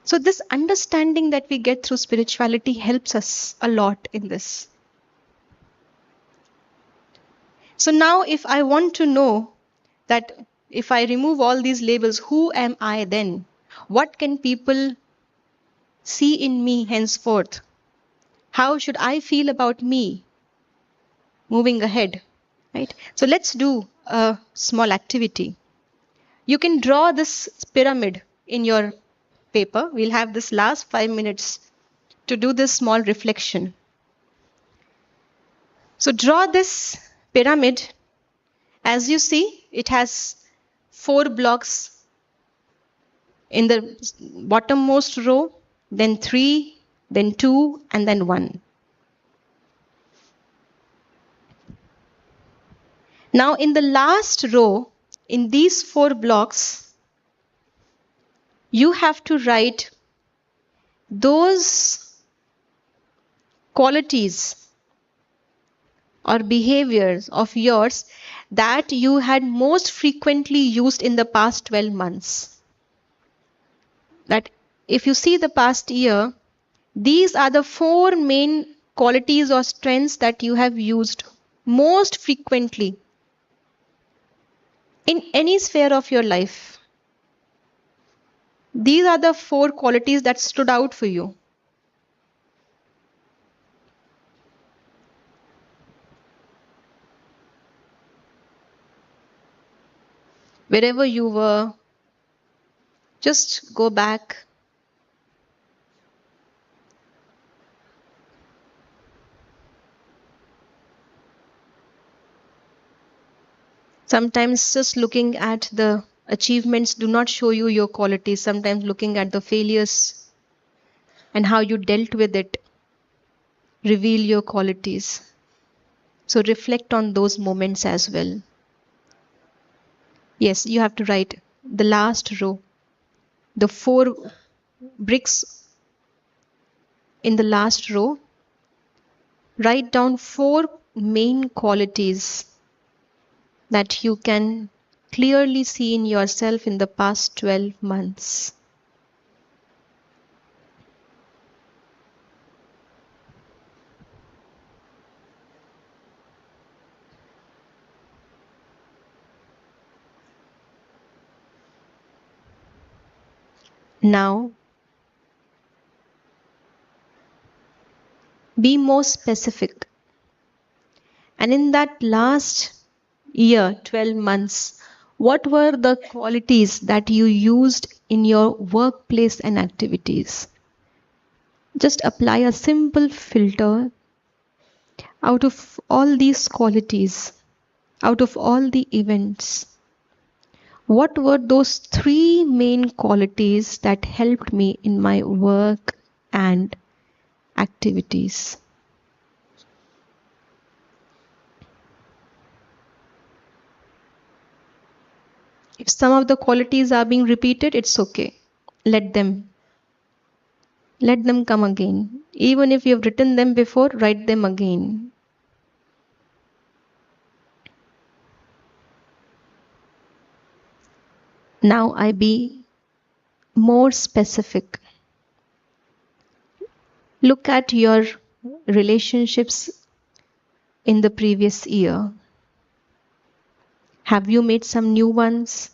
So this understanding that we get through spirituality helps us a lot in this. So now if I want to know that if I remove all these labels, who am I then? What can people see in me henceforth? How should I feel about me moving ahead? Right? So let's do a small activity. You can draw this pyramid in your paper. We'll have this last 5 minutes to do this small reflection. So draw this pyramid. As you see, it has 4 blocks in the bottommost row, then 3, then 2, and then 1. Now in the last row, in these 4 blocks, you have to write those qualities or behaviors of yours that you had most frequently used in the past 12 months. That if you see the past year, these are the 4 main qualities or strengths that you have used most frequently in any sphere of your life. These are the 4 qualities that stood out for you. Wherever you were, just go back. Sometimes just looking at the achievements do not show you your qualities. Sometimes looking at the failures and how you dealt with it reveal your qualities. So reflect on those moments as well. Yes, you have to write the last row, the 4 bricks in the last row. Write down 4 main qualities that you can clearly see in yourself in the past 12 months. Now, be more specific. And in that last year, 12 months, what were the qualities that you used in your workplace and activities? Just apply a simple filter out of all these qualities, out of all the events. What were those 3 main qualities that helped me in my work and activities? If some of the qualities are being repeated, it's okay. Let them come again. Even if you've written them before, write them again. Now I be more specific. Look at your relationships in the previous year. Have you made some new ones?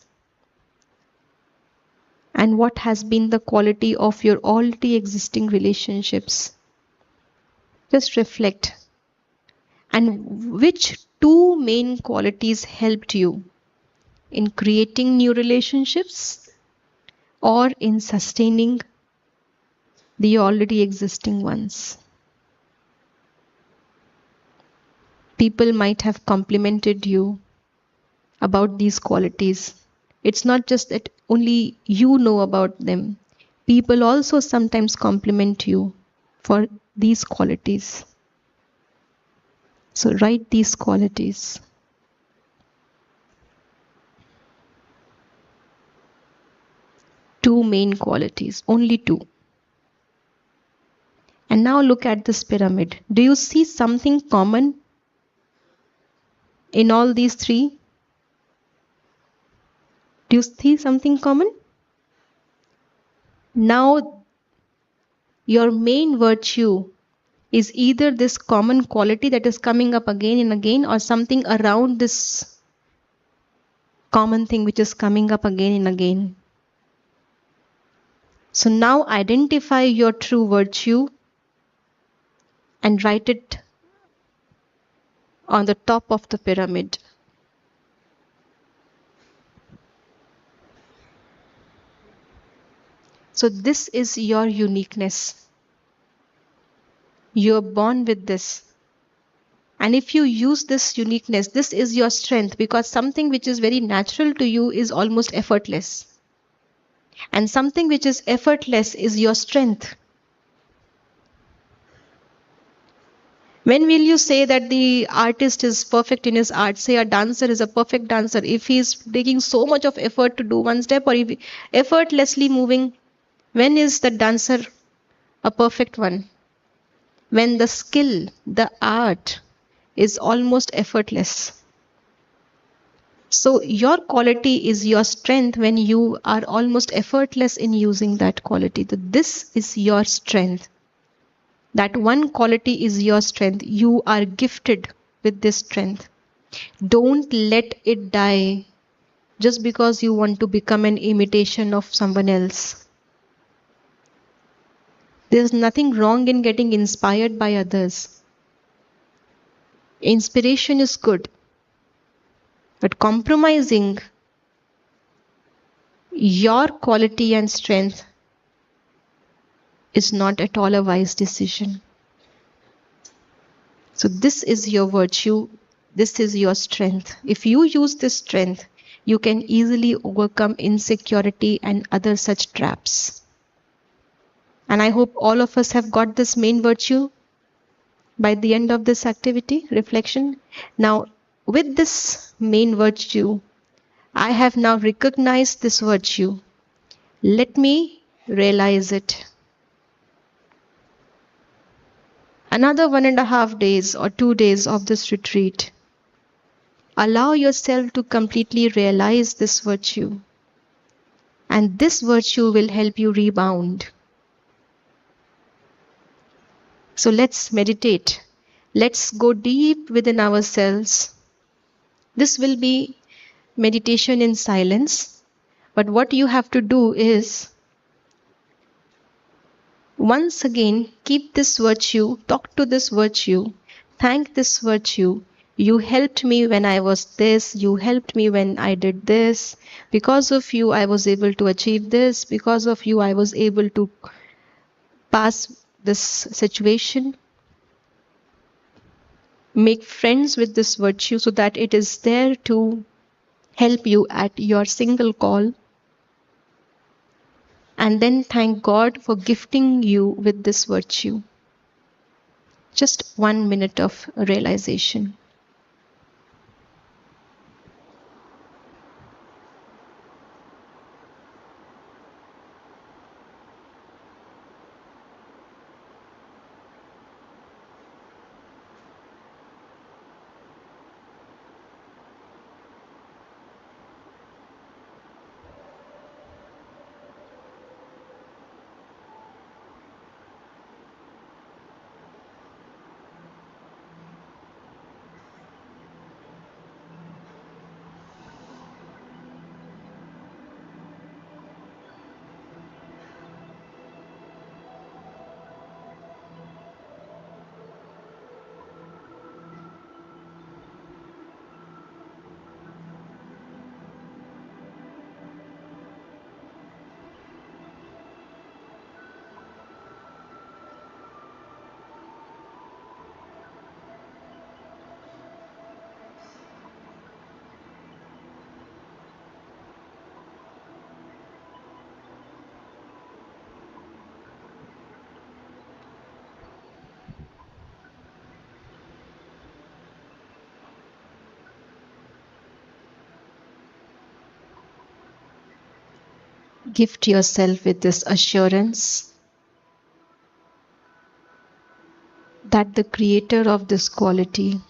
And what has been the quality of your already existing relationships? Just reflect. And which two main qualities helped you in creating new relationships or in sustaining the already existing ones? People might have complimented you about these qualities. It's not just that only you know about them. People also sometimes compliment you for these qualities. So write these qualities. Two main qualities, only two. And now look at this pyramid. Do you see something common in all these three? Do you see something common? Now, your main virtue is either this common quality that is coming up again and again, or something around this common thing which is coming up again and again. So now identify your true virtue and write it on the top of the pyramid. So this is your uniqueness. You're born with this. And if you use this uniqueness, this is your strength, because something which is very natural to you is almost effortless. And something which is effortless is your strength. When will you say that the artist is perfect in his art? Say a dancer is a perfect dancer if he is taking so much of effort to do one step, or if effortlessly moving. When is the dancer a perfect one? When the skill, the art is almost effortless. So your quality is your strength when you are almost effortless in using that quality. So this is your strength. That one quality is your strength. You are gifted with this strength. Don't let it die just because you want to become an imitation of someone else. There's nothing wrong in getting inspired by others. Inspiration is good. But compromising your quality and strength is not at all a wise decision. So this is your virtue. This is your strength. If you use this strength, you can easily overcome insecurity and other such traps. And I hope all of us have got this main virtue by the end of this activity, reflection. Now, with this main virtue, I have now recognized this virtue. Let me realize it. Another 1.5 days or 2 days of this retreat. Allow yourself to completely realize this virtue. And this virtue will help you rebound. So let's meditate. Let's go deep within ourselves. This will be meditation in silence. But what you have to do is, once again, keep this virtue, talk to this virtue, thank this virtue. You helped me when I was this, you helped me when I did this. Because of you, I was able to achieve this. Because of you, I was able to pass this situation. Make friends with this virtue so that it is there to help you at your single call. And then thank God for gifting you with this virtue. Just 1 minute of realization. Gift yourself with this assurance that the creator of this quality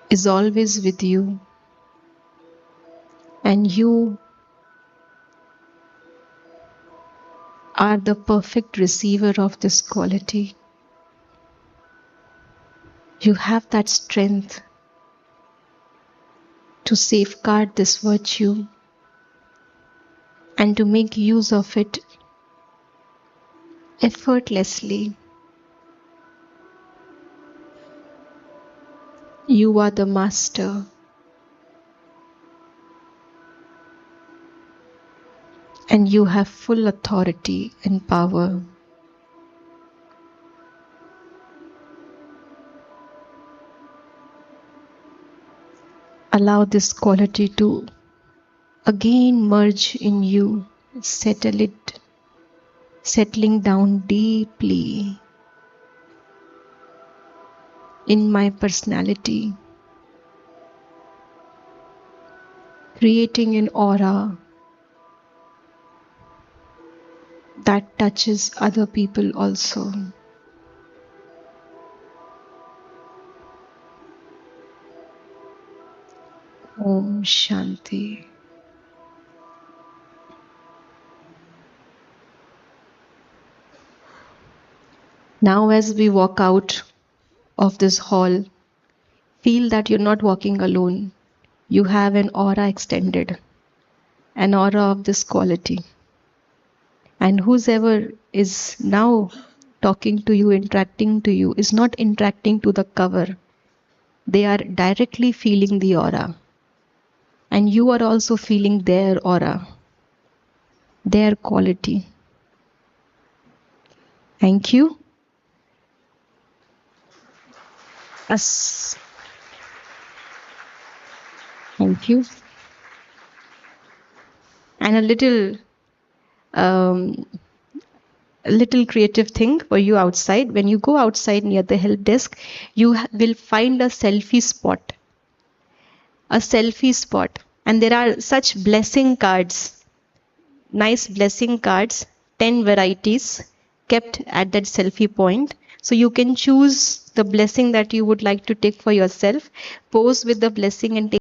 is always with you, and you are the perfect receiver of this quality. You have that strength to safeguard this virtue and to make use of it effortlessly. You are the master, and you have full authority and power. Allow this quality to again merge in you, settling down deeply in my personality, creating an aura that touches other people also. Om Shanti. Now as we walk out of this hall, feel that you're not walking alone. You have an aura extended, an aura of this quality. And whosoever is now talking to you, interacting to you, is not interacting to the cover. They are directly feeling the aura. And you are also feeling their aura, their quality. Thank you. Us. Thank you. And a little creative thing for you outside. When you go outside near the help desk, you will find a selfie spot. A selfie spot. And there are such blessing cards, nice blessing cards, 10 varieties kept at that selfie point. So you can choose the blessing that you would like to take for yourself, pose with the blessing and take